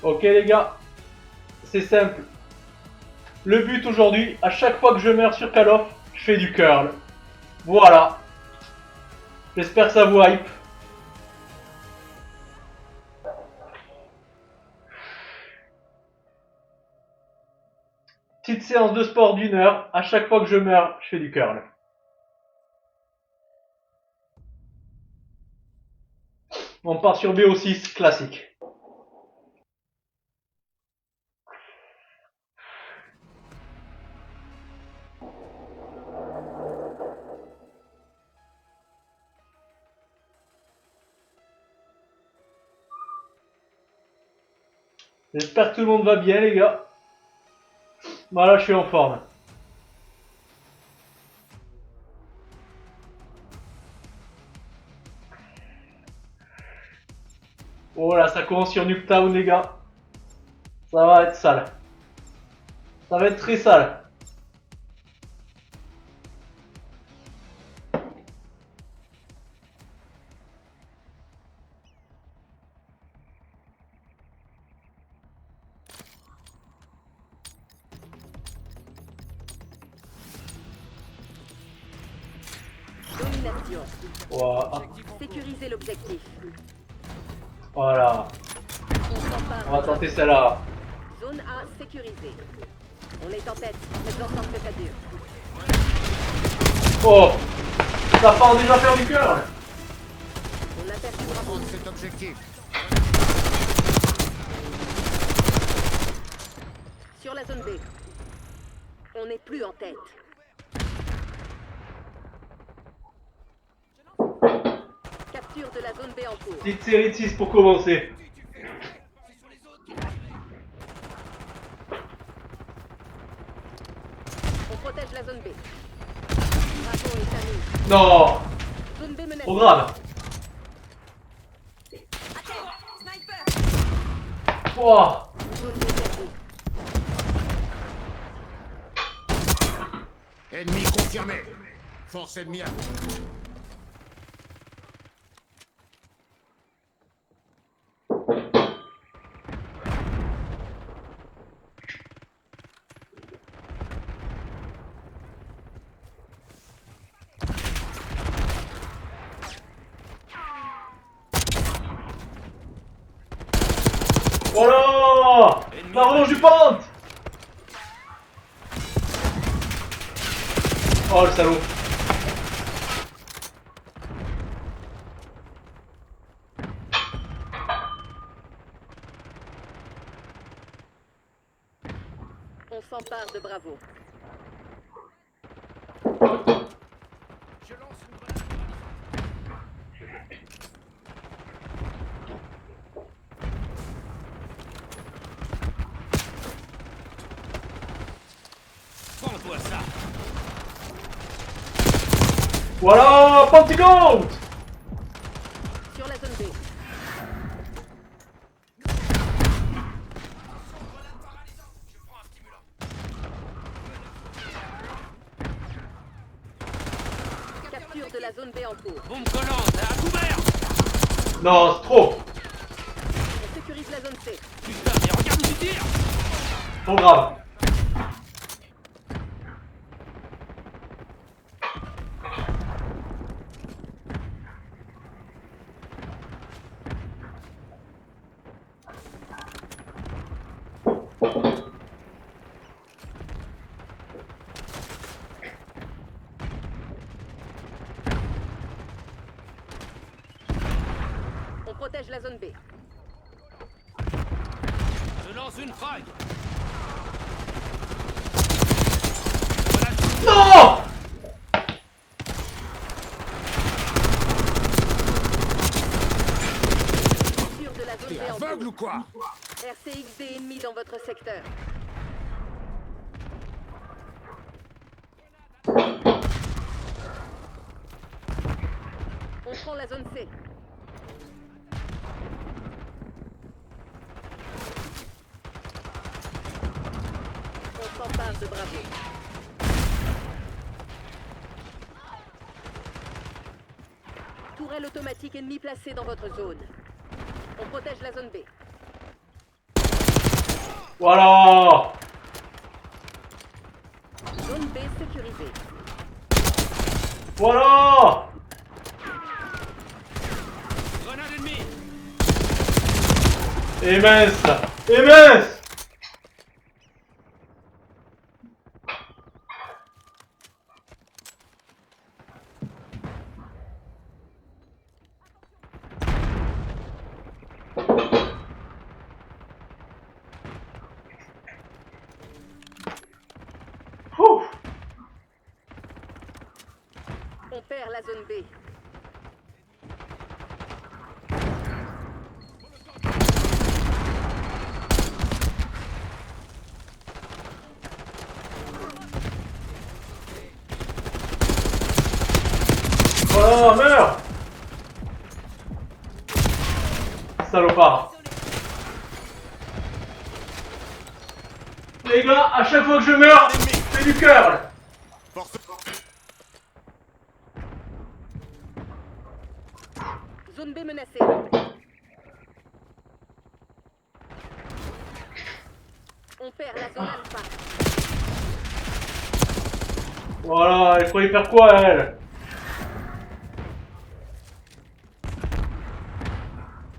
Ok les gars, c'est simple. Le but aujourd'hui, à chaque fois que je meurs sur Call of, je fais du curl. Voilà. J'espère que ça vous hype. Petite séance de sport d'1 heure, à chaque fois que je meurs, je fais du curl. On part sur BO6, classique. J'espère que tout le monde va bien les gars. Voilà, je suis en forme. Oh là, ça commence sur Nuketown les gars. Ça va être sale. Ça va être très sale. Domination. Voilà. Sécuriser l'objectif. Voilà. On va tenter celle-là. Zone A sécurisée. On est en tête. Faites en sorte que ça dure. Oh, ça part déjà faire du curl. On aperçoit Prendre cet objectif. sur la zone B. On n'est plus en tête. Capture de la zone B en cours. Petite série de 6 pour commencer. On protège la zone B. Bravo et Samy. Non, Zone B menacée. trop grave. Oh, Zone B perdue. Ennemi confirmé. Force ennemie à vous. voilà. La revanche du pente. Oh le salaud. On s'empare de Bravo. Je lance une grenade. Prends-toi ça. Voilà, Pentagon. Sur la zone B. Capture de la zone B en cours. Bombe collante, à couvert. Non, c'est trop. On sécurise la zone C. Putain, mais regarde où tu tires. Trop grave. On protège la zone B. Je lance une frag. Non. Capture de la zone T'es B en aveugle ou cours. quoi? RCXD ennemi dans votre secteur. On prend la zone C. On s'empare de Bravo. Tourelle automatique ennemie placée dans votre zone. On protège la zone B. Voilà. Zone B sécurisée. Voilà. Grenade ennemie. Et mince. Et mince. Ouh. On perd la zone B. Voilà, meurs. Salopard. Les gars, à chaque fois que je meurs, je fais du curl. Zone B menacée. On perd la zone alpha. Voilà, elle croyait faire quoi, elle?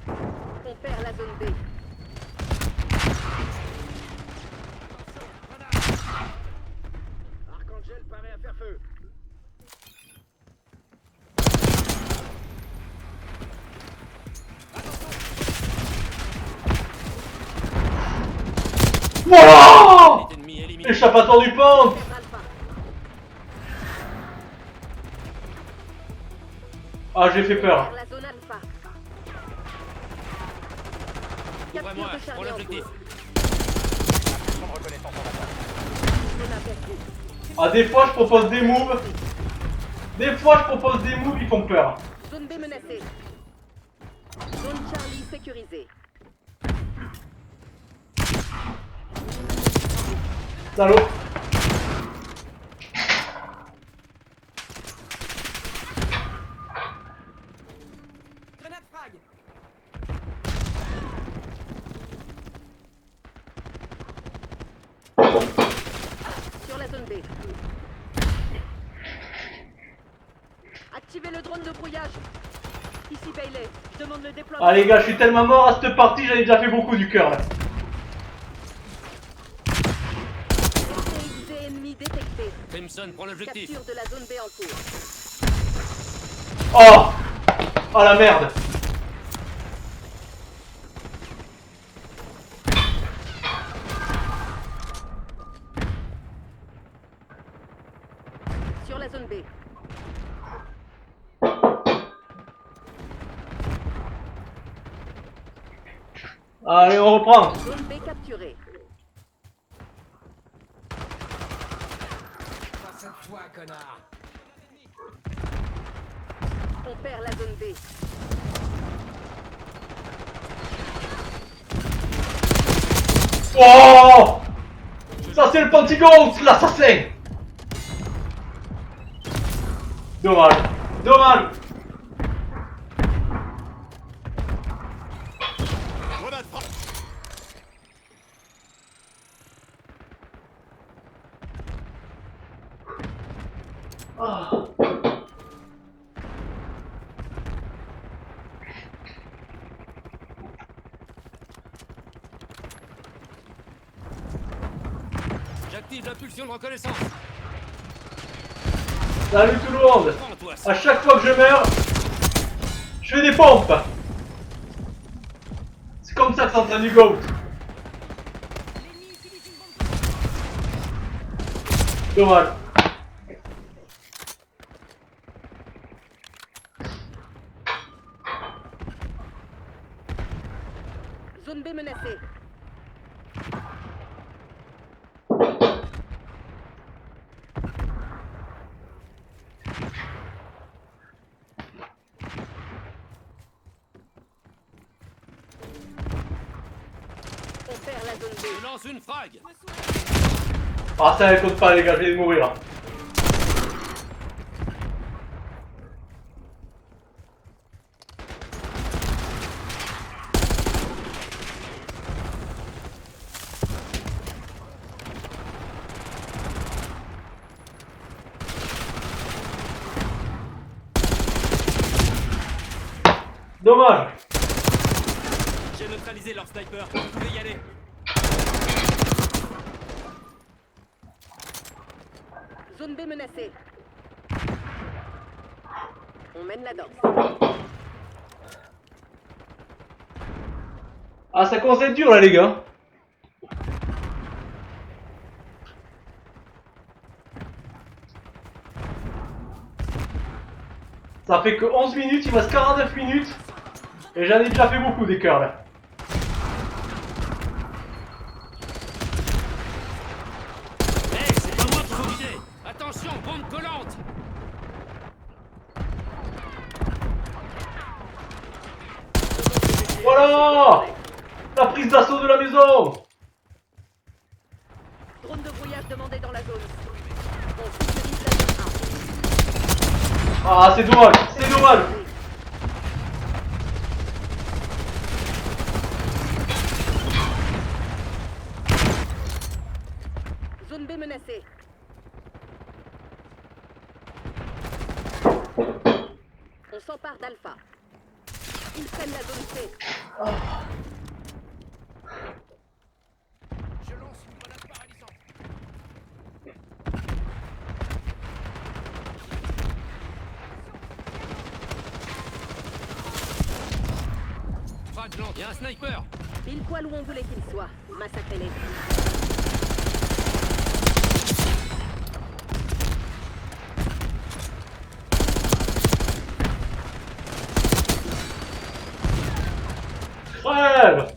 On perd la zone B. Archangel paraît à faire feu. Voilà. Unité ennemie éliminée. Échappatoire du pente. Alpha. Ah, j'ai fait On peur. perd la zone alpha. Ouvrez-moi, Capture de pour charnier en l'objectif. cours. Zone A perdue. Ah, des fois, je propose des moves. Des fois, je propose des moves, ils font peur. Zone B menacée. Zone Charlie sécurisée. Salaud. Grenade frag. Sur la zone B. Activez le drone de brouillage. Ici Bailey. Je demande le déploiement. Ah, les gars, je suis tellement mort à cette partie, j'en ai déjà fait beaucoup du cœur, là. RTXD ennemi détecté. Crimson, prends l'objectif. Capture de la zone B en cours. Oh. Oh, la merde. Sur la zone B. Allez, on reprend. Zone B capturée. Pas cette fois, connard. On perd la zone B. Oh. Ça, c'est le Pentagon, l'assassin. Dommage. Dommage. Ah. J'active l'impulsion de reconnaissance. Salut tout le monde. Prends-toi ça. À chaque fois que je meurs, je fais des pompes. C'est comme ça que s'entraîne du GOAT. Dommage. Zone B menacée. On perd la zone B. Je lance une frag. Ah, ça elle compte pas, les gars, je vais mourir. Dommage. J'ai neutralisé leur sniper. Vous pouvez y aller. Zone B menacée. On mène la danse. Ah, ça commence à être dur là, les gars. Ça fait que 11 minutes, il me reste 49 minutes. Et j'en ai déjà fait beaucoup des cœurs là. Hey, c'est pas moi qui faut viser. Attention, bombe collante. Voilà. La prise d'assaut de la maison. Drone de brouillage demandé dans la zone. On sécurise la zone Ah, c'est dommage, c'est dommage. A. Zone B menacée. On s'empare d'Alpha. Ils prennent la zone C. Je lance une grenade paralysante. Frag lance. Il y a un sniper. Pile poil où on voulait qu'il soit. Massacrez-les. Crève.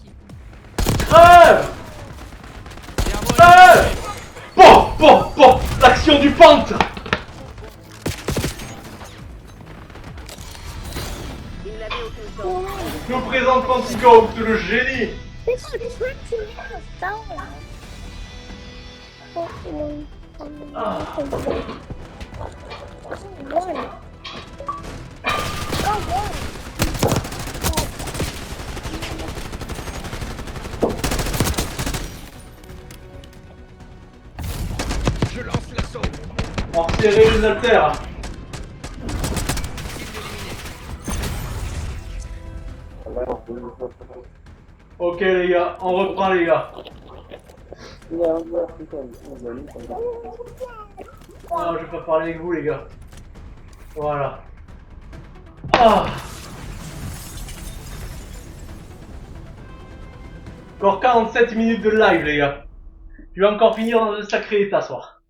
Crève. Et à moi, Crève. Bon, bon, bon. L'action du peintre. Il n'avait aucun temps. Je vous présente Fancy Ghost, le génie. This is pretty down. Hopefully, one. Oh, one. Je lance l'assaut. On resserrer les haltères. Ok les gars, on reprend les gars. Ah, je vais pas parler avec vous les gars. Voilà. Ah. Encore 47 minutes de live les gars. Je vais encore finir dans un sacré état ce soir.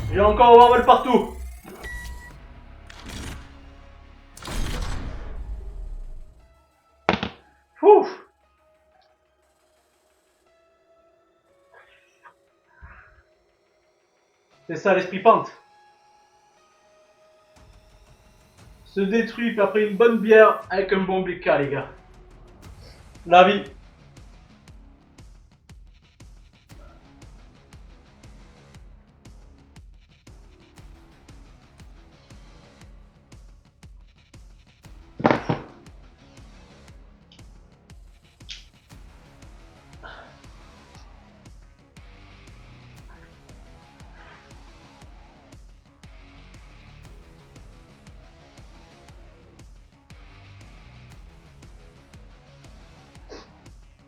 Je vais encore avoir mal partout. Ouf. C'est ça l'esprit pente. Se détruit puis après une bonne bière avec un bon BK les gars. La vie.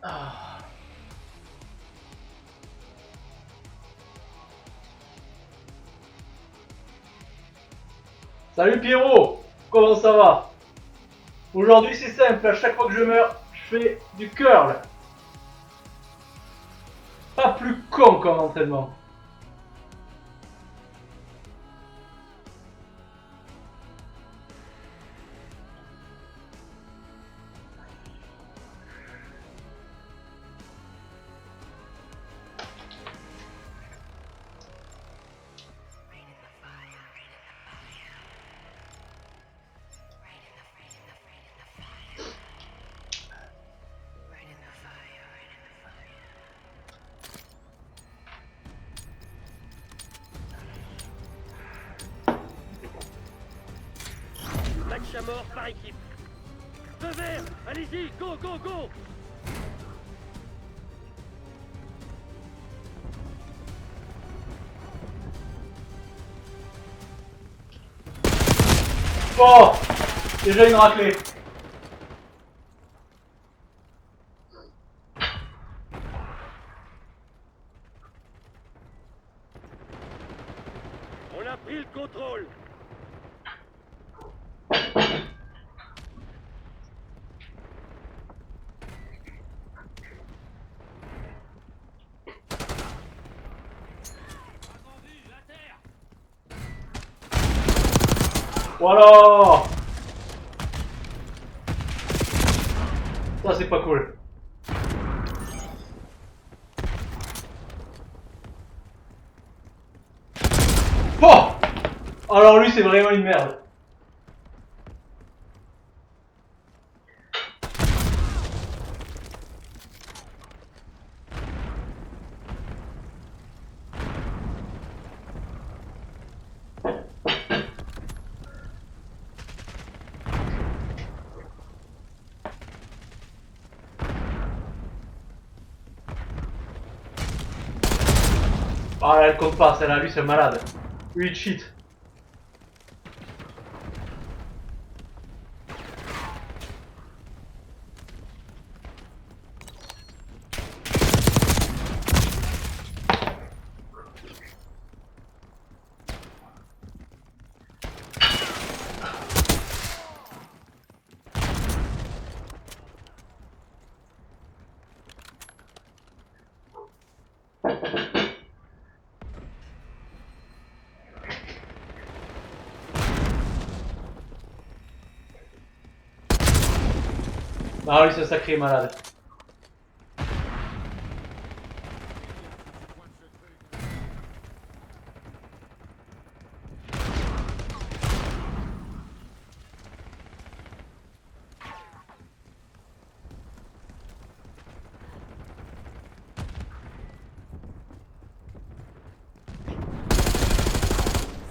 Ah. Salut Pierrot, comment ça va? Aujourd'hui c'est simple, à chaque fois que je meurs, je fais du curl. Pas plus con comme entraînement. Match à mort par équipe. Feu vert, allez-y, go, go, go. Oh, déjà une raclée. Elle a pris le contrôle. Attendu, à terre. Voilà. Ça c'est pas cool. Oh. Alors lui c'est vraiment une merde. Ah elle compte pas, celle-là, lui c'est un malade. Lui il cheat. Ah lui c'est un sacré malade.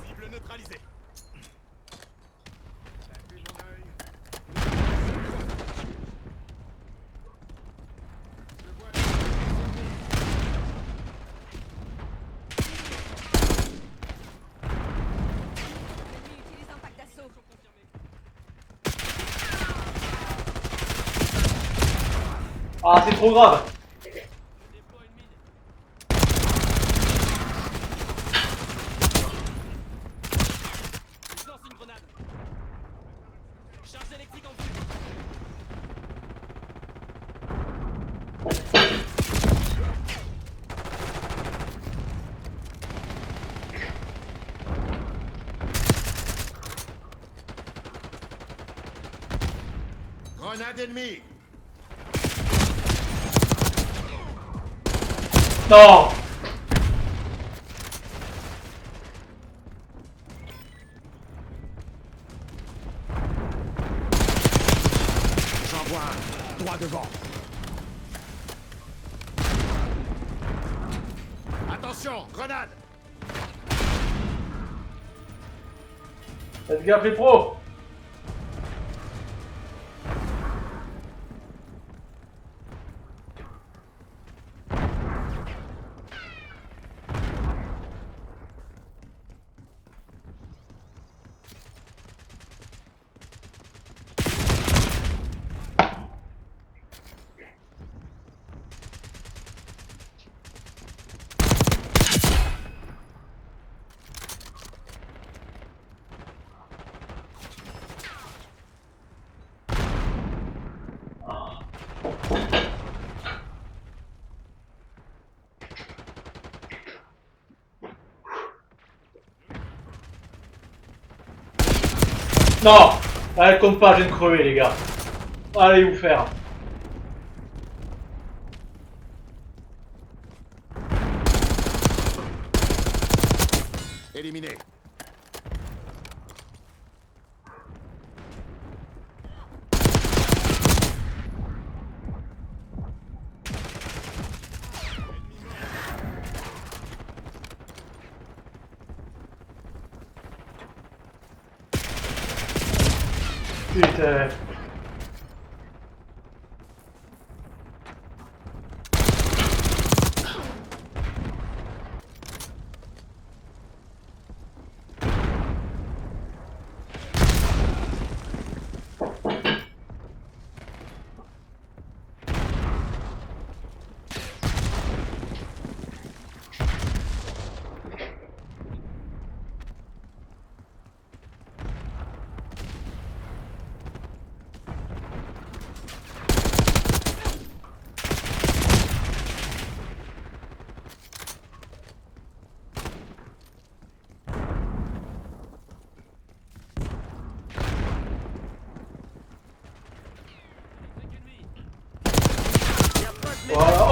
Cible neutralisée. Ennemi utilise un pack d'assaut. Ah c'est trop grave. Je déploie une mine. Je lance une grenade. Charge électrique en vue. Grenade ennemie. Non. J'envoie un. Droit devant. Attention, grenade. Faites gaffe les pros. Non. Elle compte pas, je viens de crever les gars. Allez vous faire. Éliminé. Putain.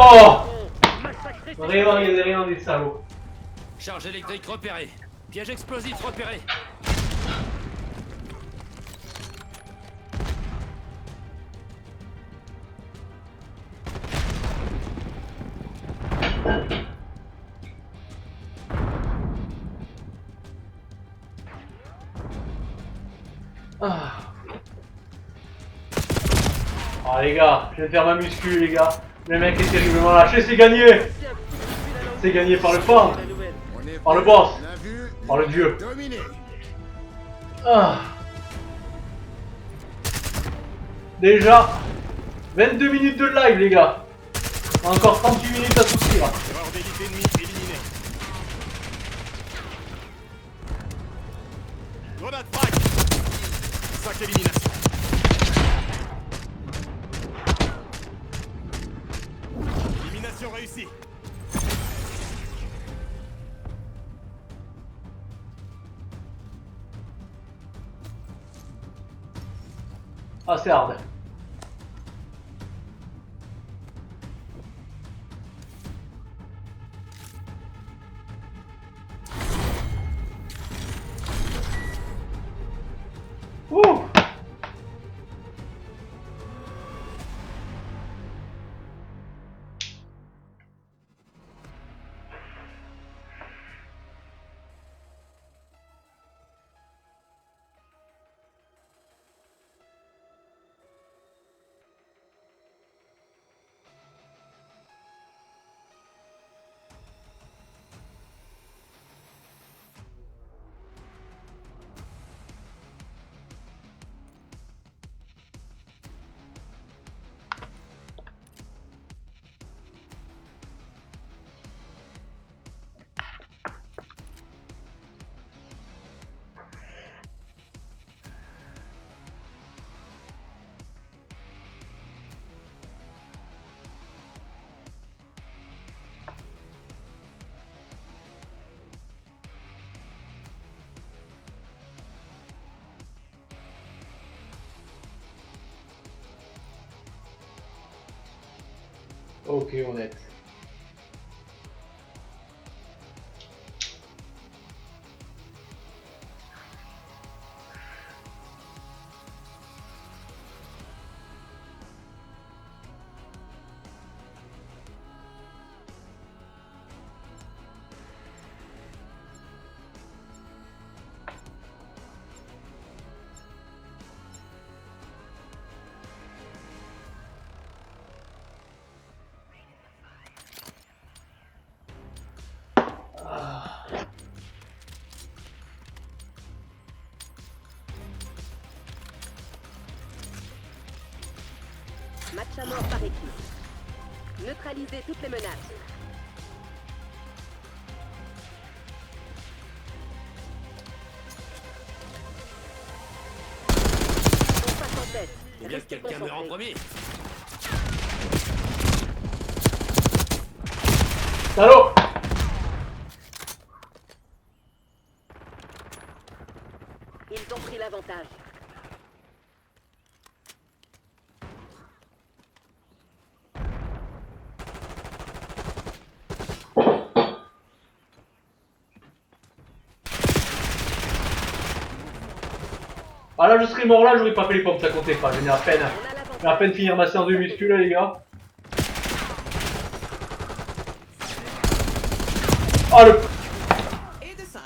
Oh! Massacrez ces Vraiment, il y a rien des salauds. Charge électrique repérée. Piège explosif repéré. Ah. Ah les gars, je vais faire ma muscu les gars. Le mec est terriblement lâché, c'est gagné. C'est gagné par le fan. la nouvelle. On est Par le prêt. boss. La vue Par le est dieu. dominée. Ah. Déjà 22 minutes de live les gars. Encore 38 minutes à soutenir. Erreur d'élite ennemie éliminée. Grenade frag. 5 éliminations. Élimination réussie. Ah c'est hard. Ouh. Ok, honnête. Match à mort par équipe. Neutralisez toutes les menaces. On passe en tête. Faut bien que Restez quelqu'un meure en concentrés. premier. Salaud. Ils ont pris l'avantage. Ah là je serais mort là, j'aurais pas fait les pompes, ça comptait pas, j'ai mis à peine. On a l'avantage. J'ai à peine finir ma séance de muscu là les gars. Oh le... Et de 5.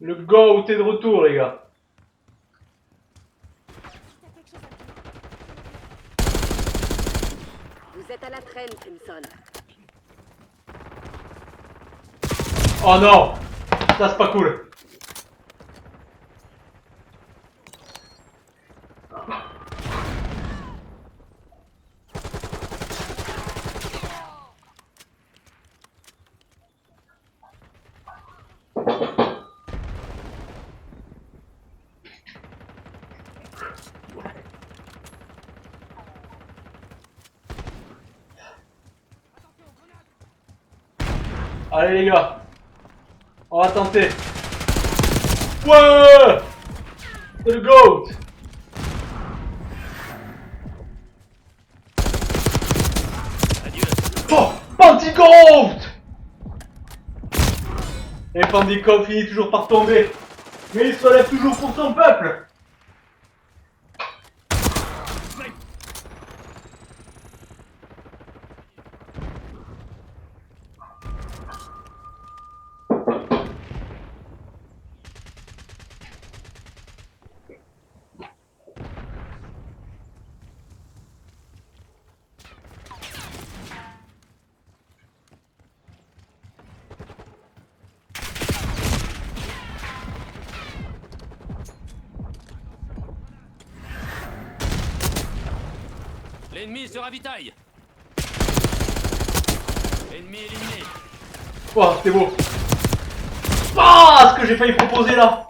Le GOAT est de retour les gars. Vous êtes à la traîne, Crimson. Oh non. Ça c'est pas cool. Allez les gars. On va tenter. Ouais. C'est le GOAT. Adieu. Oh, Pandikov. Et Pandikov finit toujours par tomber. Mais il se relève toujours pour son peuple. L'ennemi se ravitaille. Ennemi éliminé. Oh, c'était beau. Ah, ce que j'ai failli proposer là.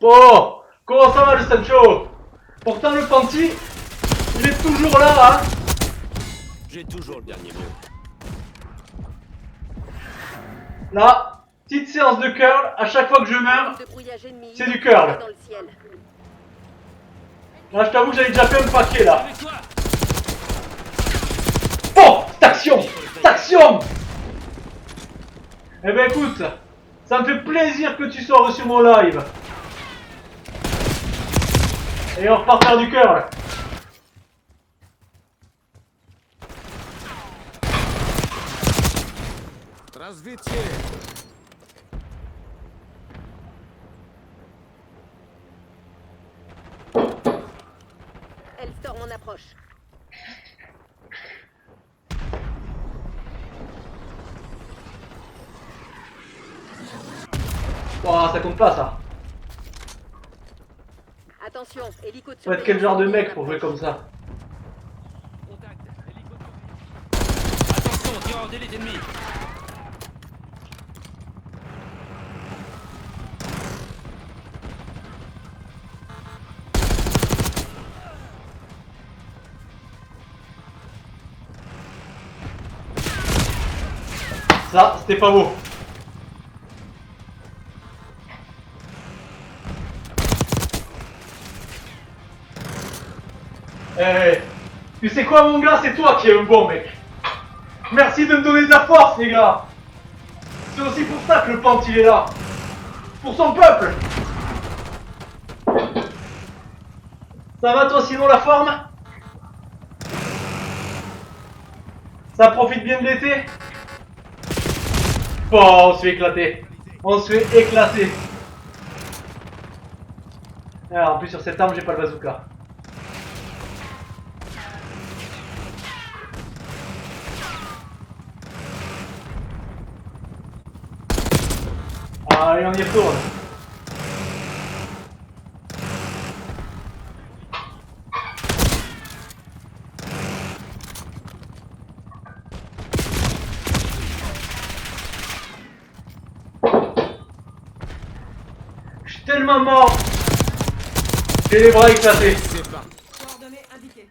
Oh, comment ça va le Sancho? Pourtant le Panty, il est toujours là, hein. J'ai toujours le dernier mot. Là, petite séance de curl, à chaque fois que je meurs, De brouillage ennemi. c'est du curl. Dans le ciel. Là je t'avoue que j'avais déjà fait un paquet là. Avec toi. Oh, cette action, cette action. Eh ben écoute, ça me fait plaisir que tu sois sur mon live. Et on repart faire du curl. Развитие. Hellstorm en approche. Oh, ça compte pas ça. Attention, hélico de Faut être quel genre de mec pour jouer comme ça? Contact. Hélicoptère. Attention, tireur d'élite ennemi. Ça, c'était pas beau. Eh, tu sais quoi mon gars, c'est toi qui es un bon mec. Merci de me donner de la force les gars. C'est aussi pour ça que le Pant il est là. Pour son peuple. Ça va toi sinon la forme? Ça profite bien de l'été? Oh, on se fait éclater. On se fait éclater. Ah, en plus sur cette arme j'ai pas le bazooka. Allez, on y retourne. Je suis tellement mort. J'ai les bras éclatés. C'est pas. Coordonnées indiquées.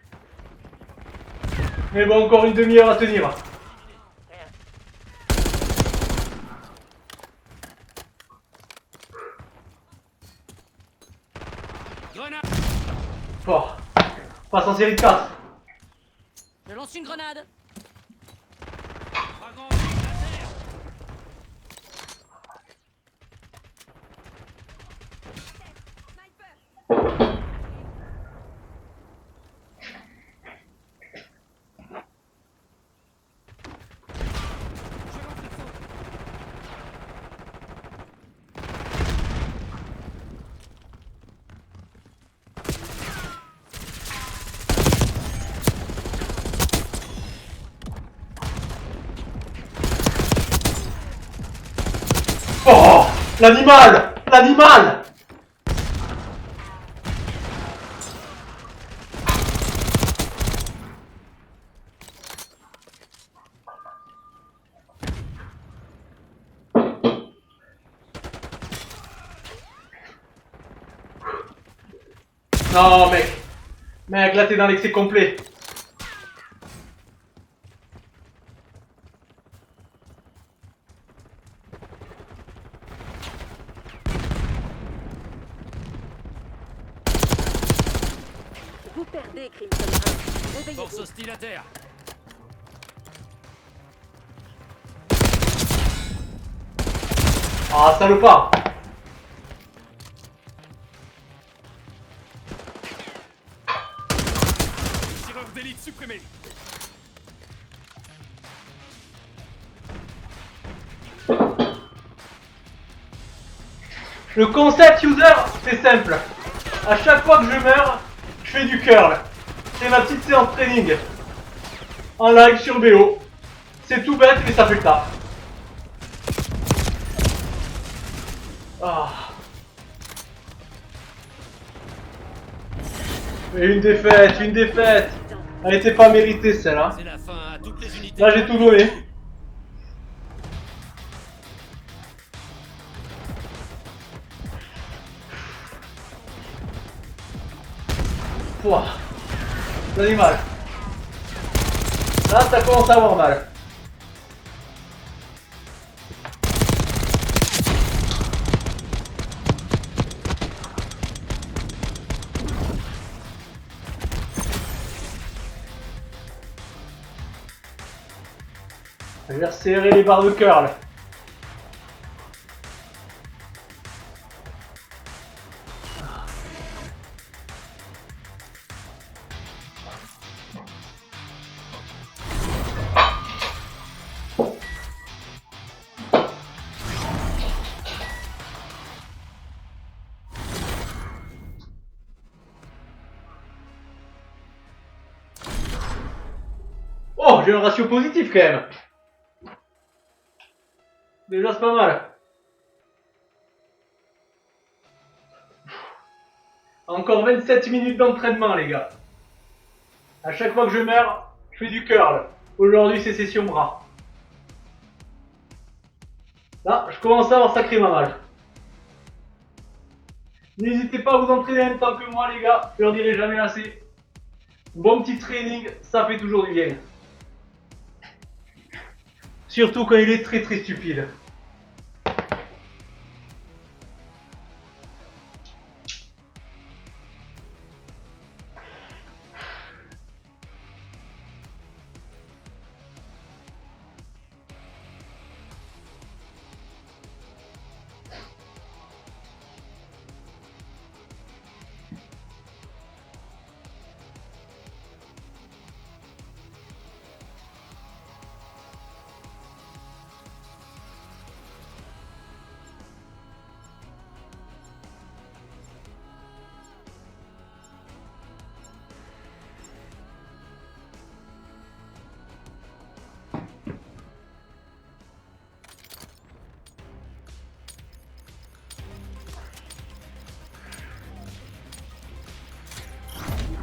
Mais bon, encore une demi-heure à tenir. Grenade. Oh, passe en série de 4. Je lance une grenade. Dragon laser. Oh, l'animal, l'animal. Non, mec. Mec, là, t'es dans l'excès complet. Vous perdez, Crimson 1. Force Réveillez-vous. hostile à terre. Ah, salopard. Tireur d'élite supprimé. Le concept user, c'est simple. À chaque fois que je meurs, je fais du curl. C'est ma petite séance training. En live sur BO. C'est tout bête, mais ça fait le taf. Ah. Et une défaite, une défaite. Elle était pas méritée celle-là. C'est la fin à toutes les unités. Là j'ai tout donné. Pouah. J'en ai mal. Là ça commence à avoir mal. Je vais resserrer les barres de curl. Oh, j'ai un ratio positif quand même. Déjà c'est pas mal. Encore 27 minutes d'entraînement les gars. À chaque fois que je meurs, je fais du curl. Aujourd'hui c'est session bras. Là, je commence à avoir sacrément mal. N'hésitez pas à vous entraîner en même temps que moi les gars, je leur dirai jamais assez. Bon petit training, ça fait toujours du bien. Surtout quand il est très très stupide.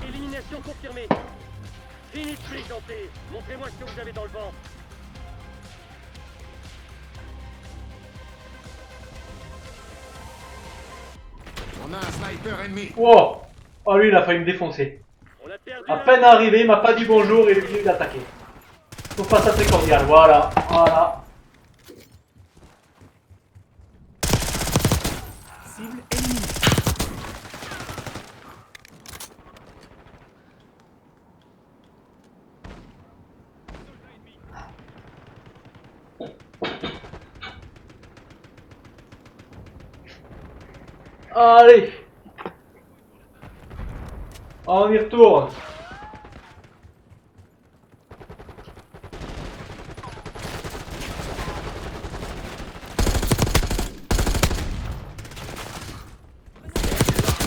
Élimination confirmée. Fini de plaisanter. Montrez-moi ce que vous avez dans le ventre. On a un sniper ennemi. Wow. Oh lui il a failli me défoncer. On a perdu. À peine arrivé, il m'a pas dit bonjour et il est venu d'attaquer. Faut pas ça très cordial, voilà, voilà. Cible ennemie. Allez. On y retourne.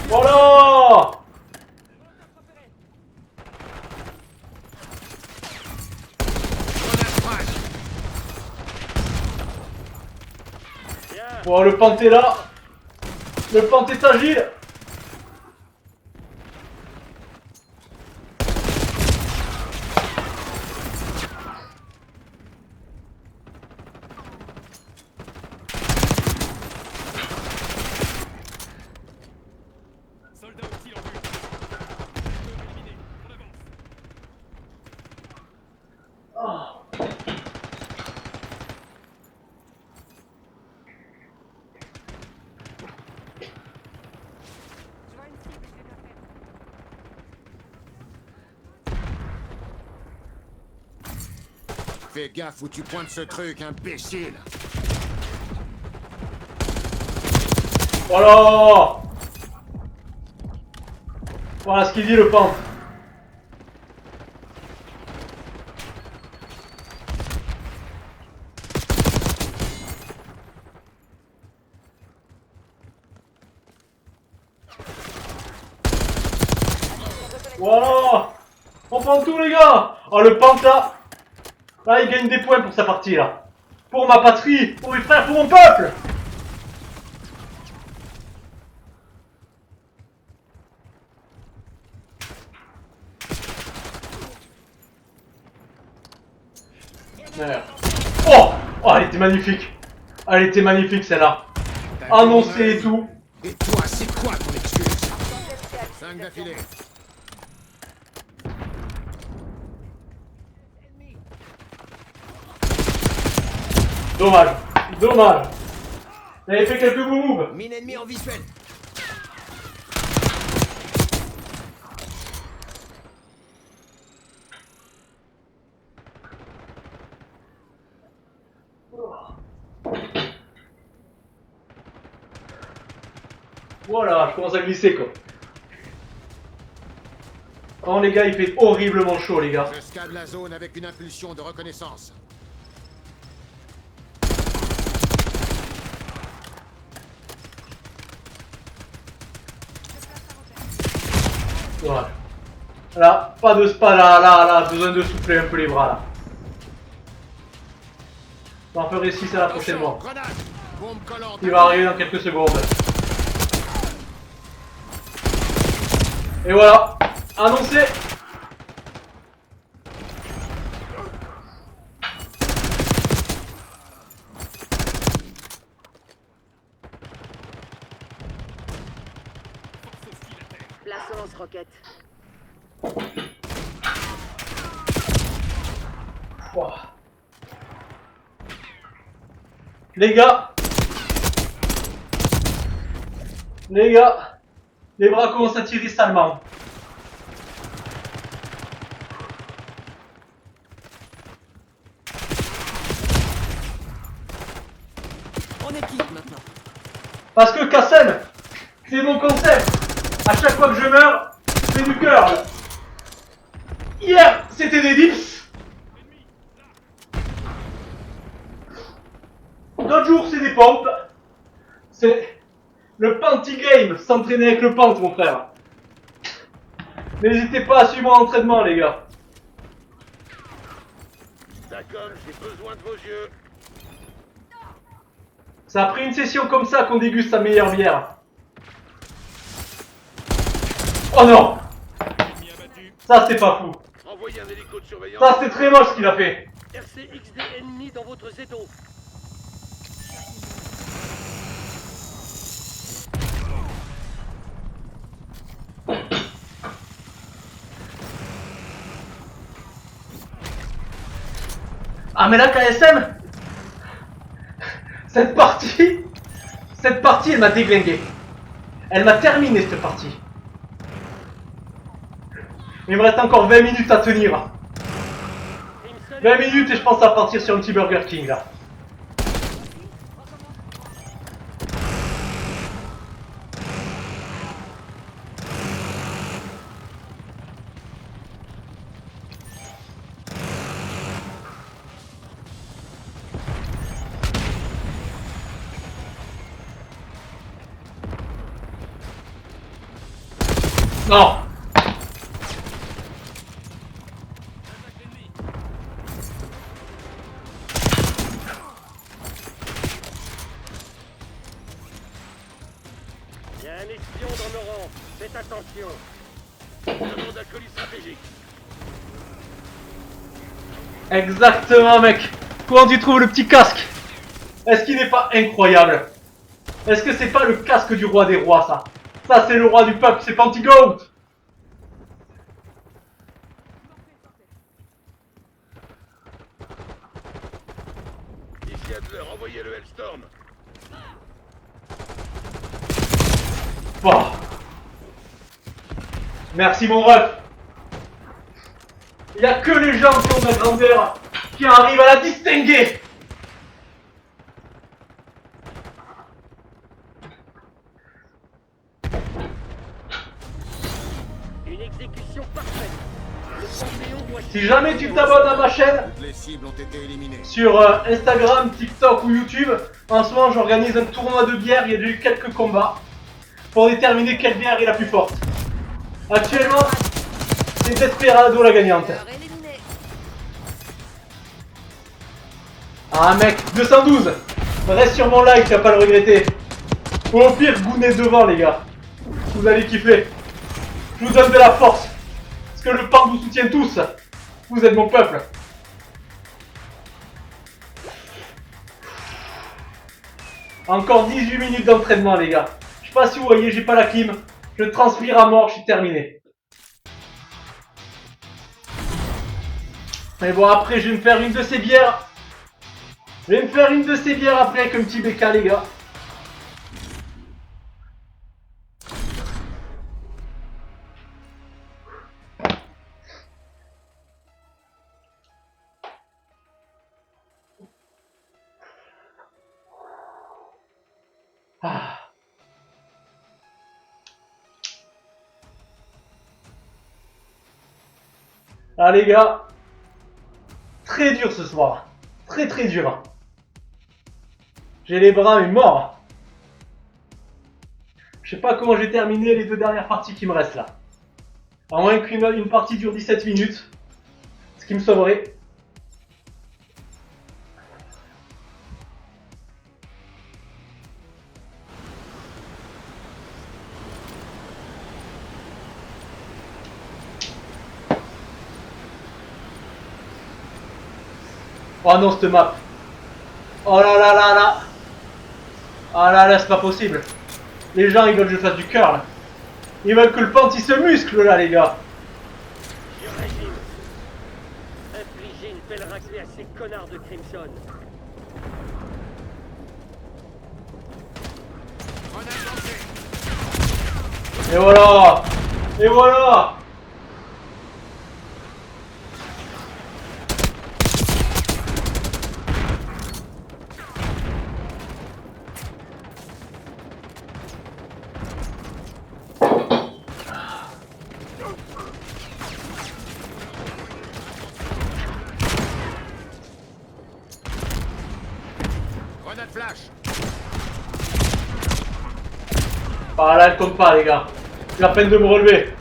Voilà. Bien. Bon, le panté là. Le panté est agile. Soldat hostile en vue. Oh. Fais gaffe où tu pointes ce truc, imbécile. Voilà. Voilà ce qu'il dit le pente. Voilà. On prend tout les gars. Oh le pente là. Là il gagne des points pour sa partie là. Pour ma patrie, pour mes frères, pour mon peuple. Merde. Oh, oh, elle était magnifique. Elle était magnifique celle-là. Annoncée et tout. Et toi, c'est quoi ton excuse? 5 d'affilée. Dommage. Dommage. J'avais fait quelques beaux moves. Mine ennemie en visuel. Voilà, je commence à glisser quoi. Oh les gars, il fait horriblement chaud les gars. Je scale la zone avec une impulsion de reconnaissance. Voilà. Là, pas de spa là, besoin de souffler un peu les bras là. J'en ferai 6 à la prochaine fois. Grenade. Bombe collante. Il va arriver dans quelques secondes. Et voilà, annoncé. Place au lance-roquette. Ouah. Les gars, les bras commencent à tirer salement. En équipe maintenant. Parce que Kassem, c'est mon concept. À chaque fois que je meurs, c'est du curl. Hier, c'était des dips. D'autres jours, c'est des pompes. C'est le Panty Game, s'entraîner avec le pente, mon frère. N'hésitez pas à suivre l'entraînement, les gars. D'accord, j'ai besoin de vos yeux. C'est après une session comme ça qu'on déguste sa meilleure bière. Oh non! Ça, c'est pas fou. Envoyez un hélico de surveillance. Ça, c'est très moche ce qu'il a fait. RCXD ennemi dans votre zéto. Ah mais là KSM, cette partie elle m'a déglingué. Elle m'a terminé cette partie. Il me reste encore 20 minutes à tenir. 20 minutes et je pense à partir sur un petit Burger King là. Non. Il y a un espion dans nos rangs. Faites attention. Demande un colis stratégique. Exactement mec. Comment tu trouves le petit casque? Est-ce qu'il n'est pas incroyable? Est-ce que c'est pas le casque du roi des rois ça? Ça c'est le roi du peuple, c'est Pantygoat. Ici Adler, envoyez le Hellstorm. Bon. Merci mon ref. Il n'y a que les gens qui ont de la grandeur qui arrivent à la distinguer. Une exécution parfaite. Le Panthéon doit... Si jamais tu t'abonnes à ma chaîne, Toutes les cibles ont été éliminées. sur Instagram, TikTok ou YouTube, en ce moment j'organise un tournoi de bière, il y a déjà eu quelques combats pour déterminer quelle bière est la plus forte. Actuellement, c'est Desperado la gagnante. Heure éliminée. Ah mec, 212. Reste sur mon like, tu vas pas le regretter. Ou au pire, gounez devant les gars. Vous allez kiffer. Je vous donne de la force. Parce que le PAN vous soutient tous. Vous êtes mon peuple. Encore 18 minutes d'entraînement les gars. Je sais pas si vous voyez, j'ai pas la clim. Je transpire à mort, je suis terminé. Mais bon, après je vais me faire une de ces bières. Je vais me faire une de ces bières après avec un petit BK les gars. Ah. Ah les gars, très dur ce soir, très très dur. J'ai les bras mais morts. Je sais pas comment j'ai terminé les deux dernières parties qui me restent là. À moins qu'une partie dure 17 minutes, ce qui me sauverait. Oh non, cette map. Oh là là là là. Ah là là, c'est pas possible. Les gens, ils veulent que je fasse du curl. Ils veulent que le panty se muscle là, les gars. Sur régime. Infligez une belle raclée à ces connards de Crimson. Grenade lancée. Et voilà. Et voilà. Grenade flash. Ah là, elle compte pas, les gars. J'ai la peine de me relever.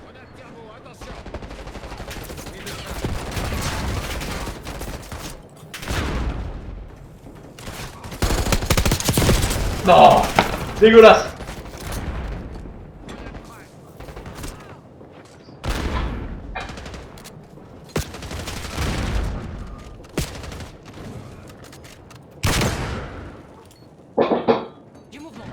Grenade thermo, attention. Non. Dégueulasse. Du mouvement.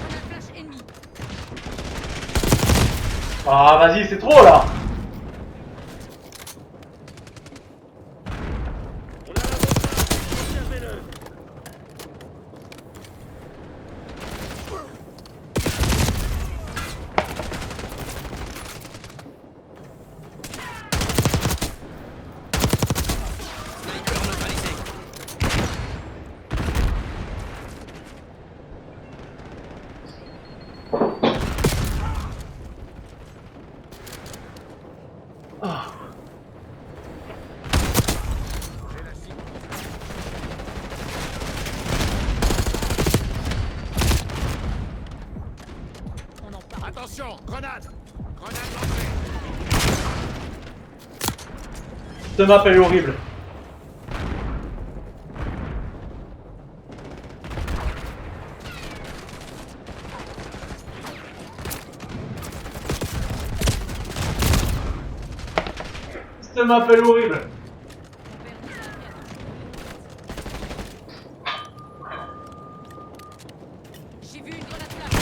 Grenade flash ennemi. Ah, vas-y, c'est trop là. On a l'avantage. Observez-le. Sniper neutralisé. On en parle. Attention, grenade. Grenade lancée. Cette map, elle est horrible. Cette map, elle est horrible. J'ai vu une grenade flash.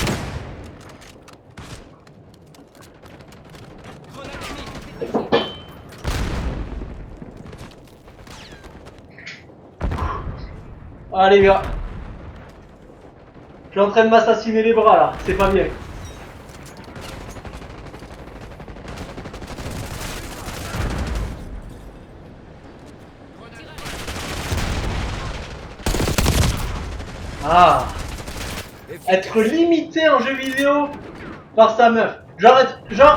Ah les gars. Je suis en train de m'assassiner les bras là, c'est pas bien. Ah. Être limité en jeu vidéo par sa meuf. Genre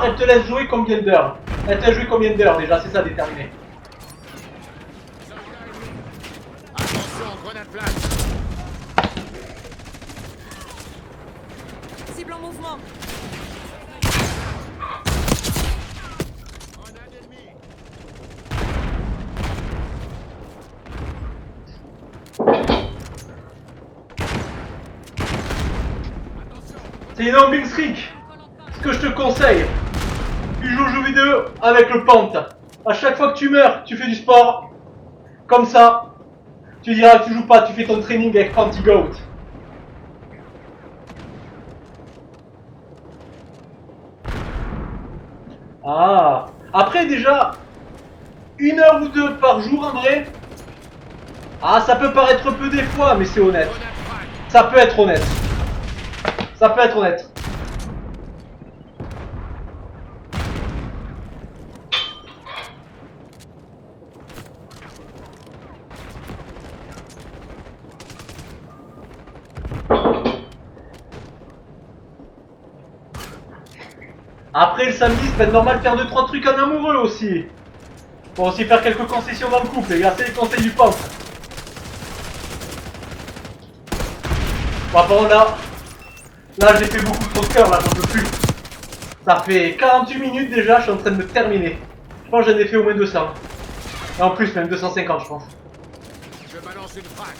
elle te laisse jouer combien d'heures? Elle te laisse jouer combien d'heures déjà, c'est ça déterminé. Attention, grenade plate. Cible en mouvement. Grenade ennemie. C'est une longue big streak. Ce que je te conseille, tu joues aux jeux vidéo avec le pant. À chaque fois que tu meurs, tu fais du sport. Comme ça, tu diras que tu joues pas, tu fais ton training avec Panty Goat. Ah, après déjà, 1 heure ou 2 par jour en vrai. Ah, ça peut paraître peu des fois, mais c'est honnête. Grenade frag. Ça peut être honnête. Ça peut être honnête. Après le samedi, c'est peut-être normal de faire 2-3 trucs en amoureux aussi. Pour aussi faire quelques concessions dans le couple, les gars, c'est les conseils du pente. Bon, par là j'ai fait beaucoup trop de cœur, là j'en peux plus. Ça fait 48 minutes déjà, je suis en train de me terminer. Je pense que j'en ai fait au moins 200. Et en plus, même 250 je pense. Je balance une frag.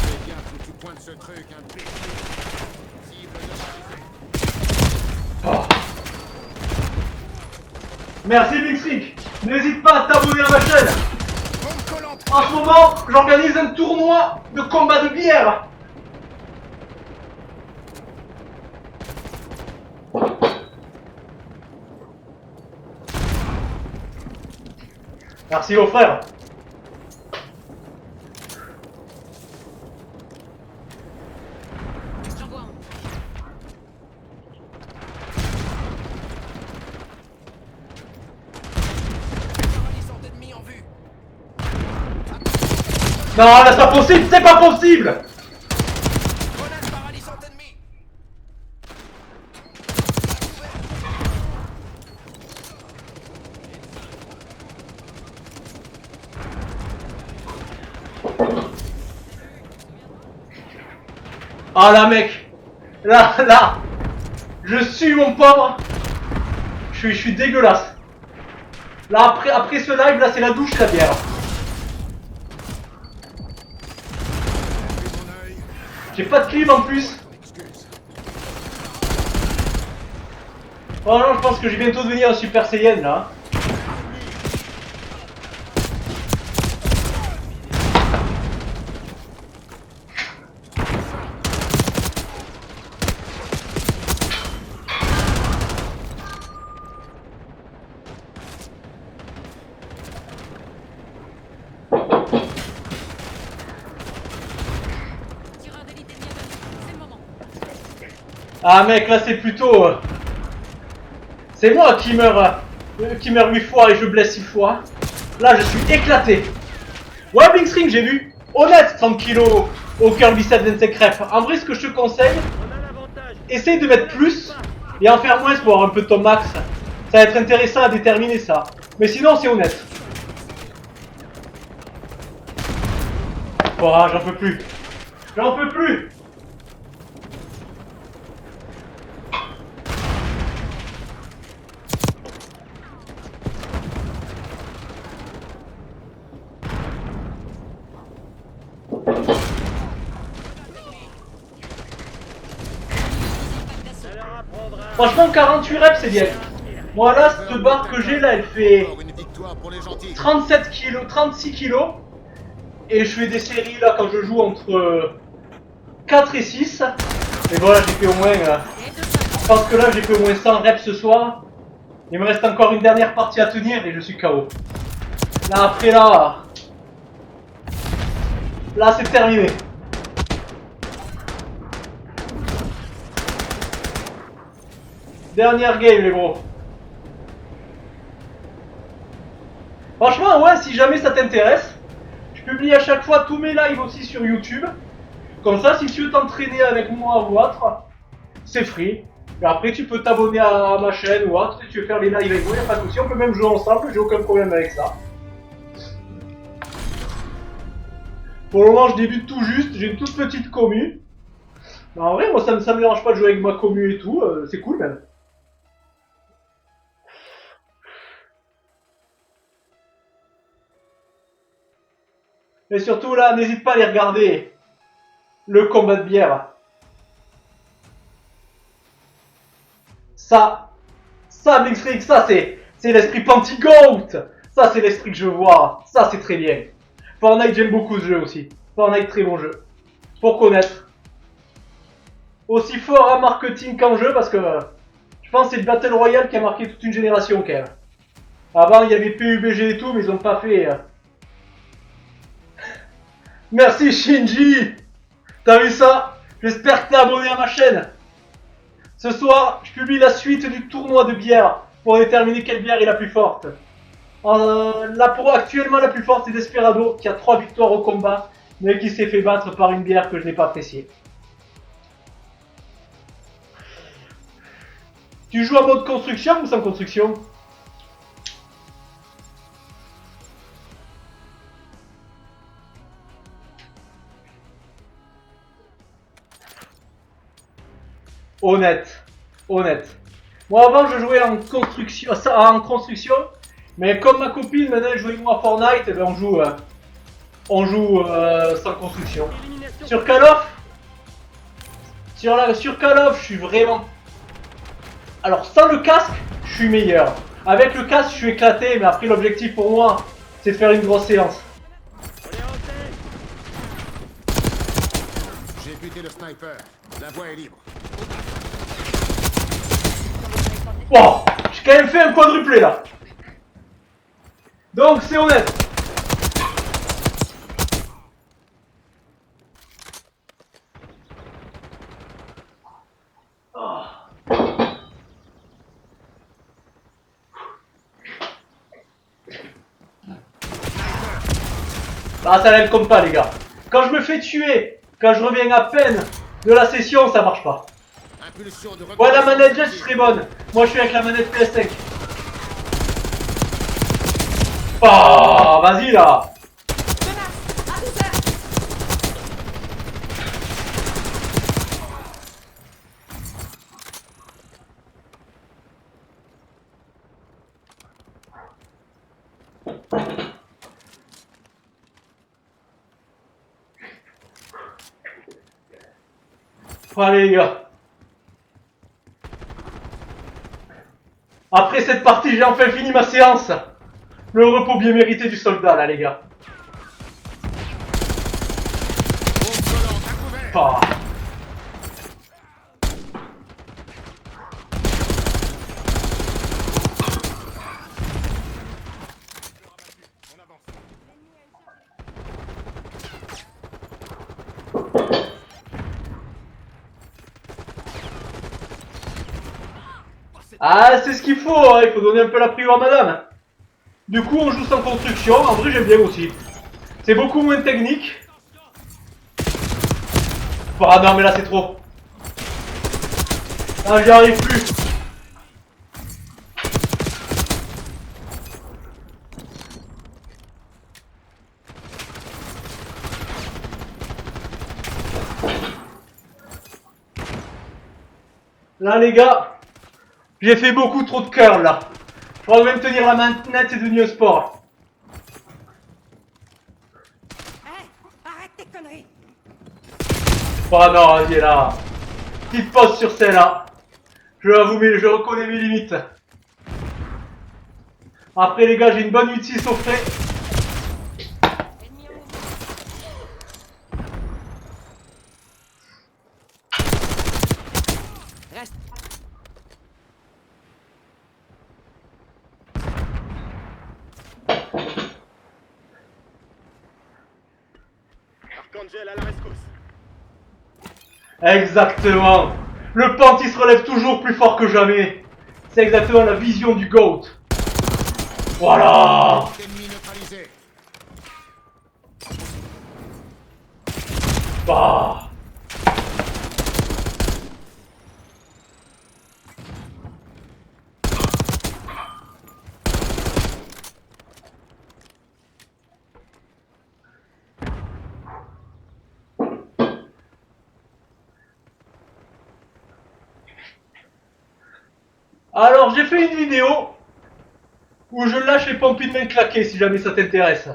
Fais gaffe où tu pointes ce truc, imbécile. Cible neutralisée. Oh. Merci Big Streak. N'hésite pas à t'abonner à ma chaîne. Bombe collante. En ce moment, j'organise un tournoi de combat de bière. Merci aux frères. J'en vois un. Paralysante ennemie en vue. Non, là c'est pas possible, c'est pas possible. Grenade paralysante ennemie. Ah là mec, là, je suis mon pauvre. Je suis dégueulasse. Là après ce live, là c'est la douche et la bière. Vu mon œil. J'ai pas de clim en plus. Excuse. Oh non, je pense que je vais bientôt devenir un Super Saiyan là. Tireur d'élite ennemi abattu. C'est le moment. Ah mec, là c'est plutôt... c'est moi qui meurs 8 fois et je blesse 6 fois. Là je suis éclaté. Ouais, Big String, j'ai vu. Honnête, 30 kilos au cœur bicep d'Insect Rep. En vrai, ce que je te conseille, On a l'avantage. essaye de mettre plus et en faire moins pour avoir un peu de ton max. Ça va être intéressant à déterminer ça. Mais sinon, c'est honnête. Oh, j'en peux plus. J'en peux plus. Ça leur apprendra. Franchement, 48 reps, c'est bien. Moi là, cette barre que j'ai là, elle fait Encore une victoire pour les gentils. 37 kilos, 36 kilos. Et je fais des séries là quand je joue entre 4 et 6. Et voilà, j'ai fait au moins... je pense que là, j'ai fait au moins 100 reps ce soir. Il me reste encore une dernière partie à tenir et je suis KO. Là, après, là... Là, c'est terminé. Dernière game, les gros. Franchement, ouais, si jamais ça t'intéresse, je publie à chaque fois tous mes lives aussi sur YouTube. Comme ça, si tu veux t'entraîner avec moi ou autre, c'est free. Et après, tu peux t'abonner à ma chaîne ou autre. Si tu veux faire les lives avec moi, y'a pas de souci. On peut même jouer ensemble, j'ai aucun problème avec ça. Pour le moment, je débute tout juste. J'ai une toute petite commu. Mais en vrai, moi, ça me dérange pas de jouer avec ma commu et tout. C'est cool même. Et surtout là, n'hésite pas à aller regarder le combat de bière. Ça, Blixtrix, ça c'est l'esprit Panty-Goat. Ça c'est l'esprit que je vois. Ça c'est très bien. Fortnite, j'aime beaucoup ce jeu aussi. Fortnite, très bon jeu. Pour connaître. Aussi fort en marketing qu'en jeu parce que je pense que c'est le Battle Royale qui a marqué toute une génération quand même. Avant il y avait PUBG et tout, mais ils ont pas fait... Merci Shinji. T'as vu ça? J'espère que t'es abonné à ma chaîne. Ce soir, je publie la suite du tournoi de bière pour déterminer quelle bière est la plus forte. Actuellement, la plus forte, c'est Desperado, qui a 3 victoires au combat, mais qui s'est fait battre par une bière que je n'ai pas appréciée. Tu joues en mode construction ou sans construction? Honnête. Moi avant je jouais en construction, mais comme ma copine maintenant elle joue avec moi à Fortnite, et ben on joue sans construction. Sur Call of, je suis vraiment... Alors sans le casque, je suis meilleur. Avec le casque, je suis éclaté, mais après l'objectif pour moi, c'est de faire une grosse séance. J'ai buté le sniper. La voie est libre. Wow, j'ai quand même fait un quadruplé là. Donc c'est honnête. Oh. Ah, ça l'aide comme pas les gars. Quand je me fais tuer, quand je reviens à peine de la session, ça marche pas. Ouais, la manette là, serait bonne. Moi, je suis avec la manette PS5. Oh, vas-y là. Allez les gars. Après cette partie, j'ai enfin fini ma séance. Le repos bien mérité du soldat là les gars. Oh. Ah, c'est ce qu'il faut, hein. Il faut donner un peu la prio à madame. Du coup, on joue sans construction, en vrai j'aime bien aussi. C'est beaucoup moins technique. Ah non, mais là c'est trop. Ah, j'y arrive plus. Là les gars, j'ai fait beaucoup trop de curl là. Je pourrais même tenir la manette et devenir sport. Arrête tes conneries. Oh non, vas-y là. Petite pause sur celle-là. Je reconnais mes limites. Après les gars, j'ai une bonne 8-6 au frais. Ennemi en mouvement. Reste. Angel à la rescousse. Exactement. Le Panty se relève toujours plus fort que jamais. C'est exactement la vision du GOAT. Voilà. Ennemi neutralisé. Bah. Alors j'ai fait une vidéo où je lâche les pompes de main claquées si jamais ça t'intéresse.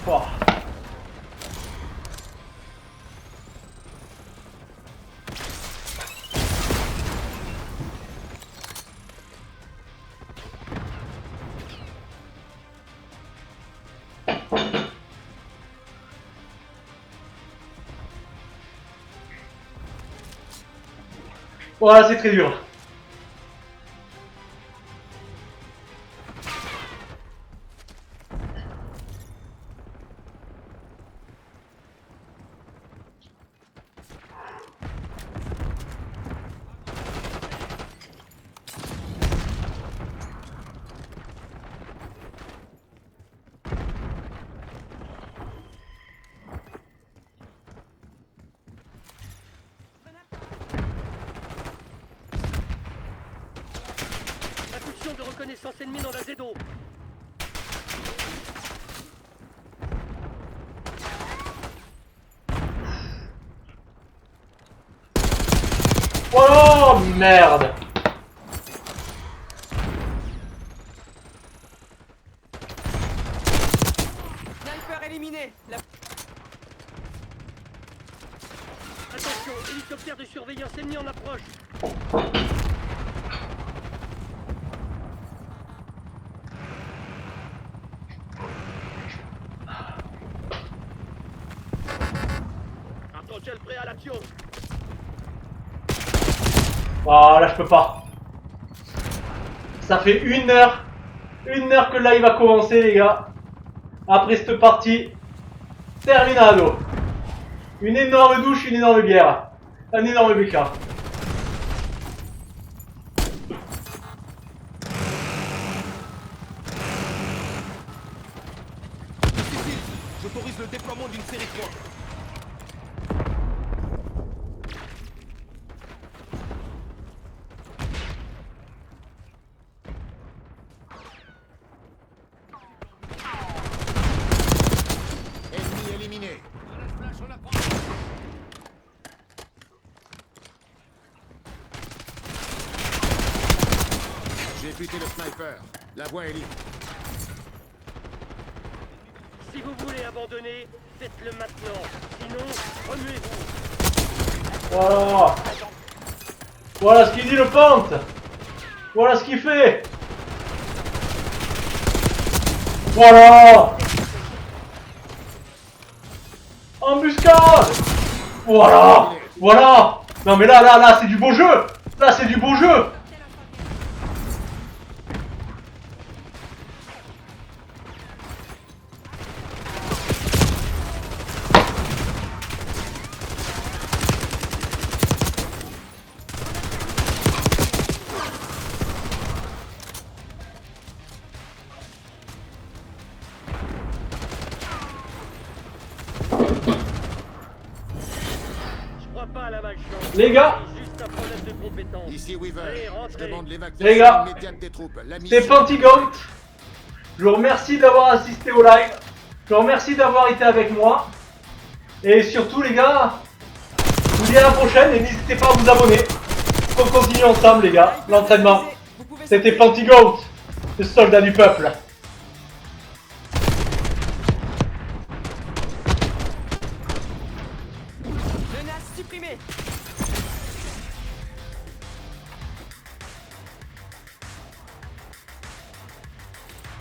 Oh. Voilà, c'est très dur. Impulsion de reconnaissance ennemie dans la Z-O. Oh merde. Sniper éliminé. Attention, hélicoptère de surveillance ennemi en approche. Angel prêt à l'action. Oh là je peux pas. Ça fait 1 heure que le live a commencé les gars. Après cette partie, terminado. Une énorme douche, une énorme guerre. Un énorme bécard. J'autorise le déploiement d'une série 3. Ennemi éliminé. J'ai buté le sniper. La voie est libre. Si vous voulez abandonner, faites-le maintenant. Sinon, remuez-vous. Voilà. Voilà ce qu'il dit le Pente. Voilà ce qu'il fait. Voilà. Embuscade. Voilà. Voilà. Non mais là, c'est du beau jeu. Là, c'est du beau jeu. Je crois pas à la malchance. Les gars. C'est juste un problème de compétence. Ici Weaver. Allez, Je rentrez. demande Les gars, l'évacuation immédiate des troupes. La C'est mission... Pantygoat. Je vous remercie d'avoir assisté au live. Je vous remercie d'avoir été avec moi. Et surtout les gars, je vous dis à la prochaine et n'hésitez pas à vous abonner. On continue ensemble les gars, l'entraînement. C'était Pantygoat, le soldat du peuple. Menace supprimée.